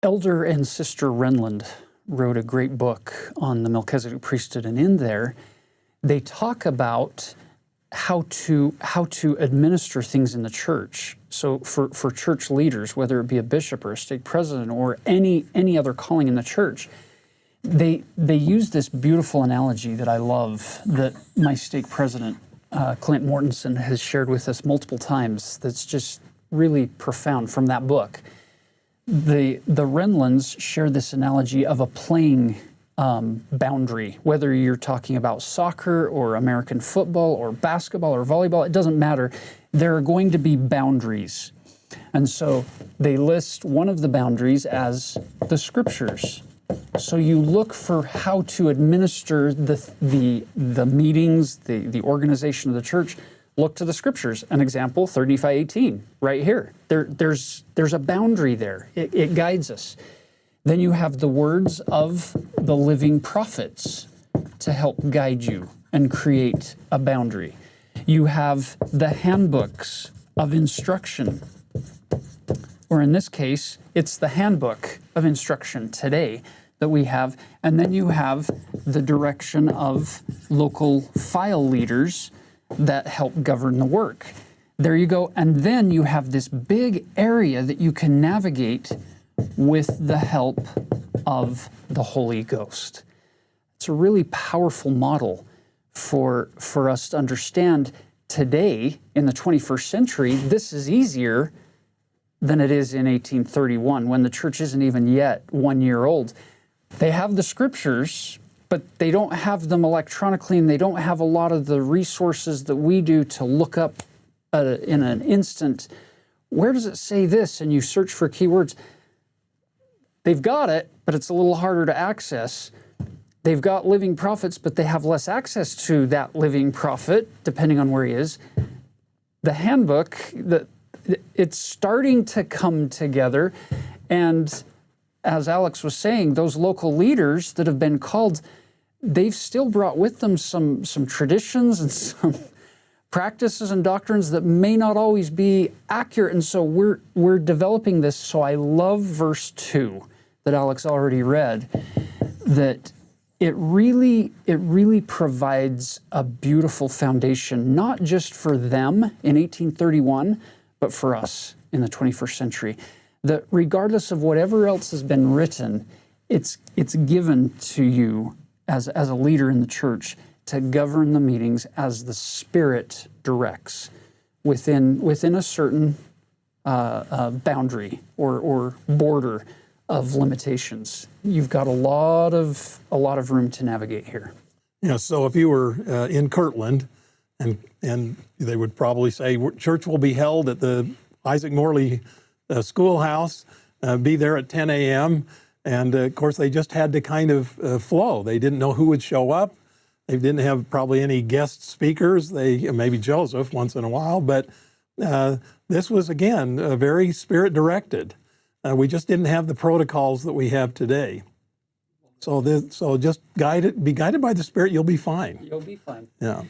Elder and Sister Renlund wrote a great book on the Melchizedek Priesthood, and in there they talk about how to administer things in the church. So for church leaders, whether it be a bishop or a stake president or any other calling in the church, they use this beautiful analogy that I love, that my stake president, Clint Mortensen, has shared with us multiple times, that's just really profound from that book. The Renlunds share this analogy of a playing boundary, whether you're talking about soccer or American football or basketball or volleyball, it doesn't matter. There are going to be boundaries. And so they list one of the boundaries as the scriptures. So you look for how to administer the meetings, the organization of the church. Look to the scriptures. An example, 3 Nephi 18, right here. There's a boundary there. It guides us. Then you have the words of the living prophets to help guide you and create a boundary. You have the handbooks of instruction, or in this case, it's the handbook of instruction today that we have. And then you have the direction of local file leaders that help govern the work. There you go. And then you have this big area that you can navigate with the help of the Holy Ghost. It's a really powerful model for us to understand today in the 21st century. This is easier than it is in 1831 when the church isn't even yet 1 year old. They have the scriptures, but they don't have them electronically, and they don't have a lot of the resources that we do to look up in an instant, where does it say this? And you search for keywords. They've got it, but it's a little harder to access. They've got living prophets, but they have less access to that living prophet, depending on where he is. The handbook, it's starting to come together, and as Alex was saying, those local leaders that have been called, they've still brought with them some traditions and some practices and doctrines that may not always be accurate. And so we're developing this. So I love verse 2 that Alex already read, that it really provides a beautiful foundation, not just for them in 1831, but for us in the 21st century. That regardless of whatever else has been written, it's given to you as a leader in the church to govern the meetings as the Spirit directs within a certain boundary or border of limitations. You've got a lot of room to navigate here. Yeah. So if you were in Kirtland, and they would probably say church will be held at the Isaac Morley schoolhouse, be there at 10 a.m. And of course, they just had to kind of flow. They didn't know who would show up. They didn't have probably any guest speakers. Maybe Joseph once in a while, but this was, again, very Spirit-directed. We just didn't have the protocols that we have today. So just be guided by the Spirit, you'll be fine. You'll be fine. Yeah.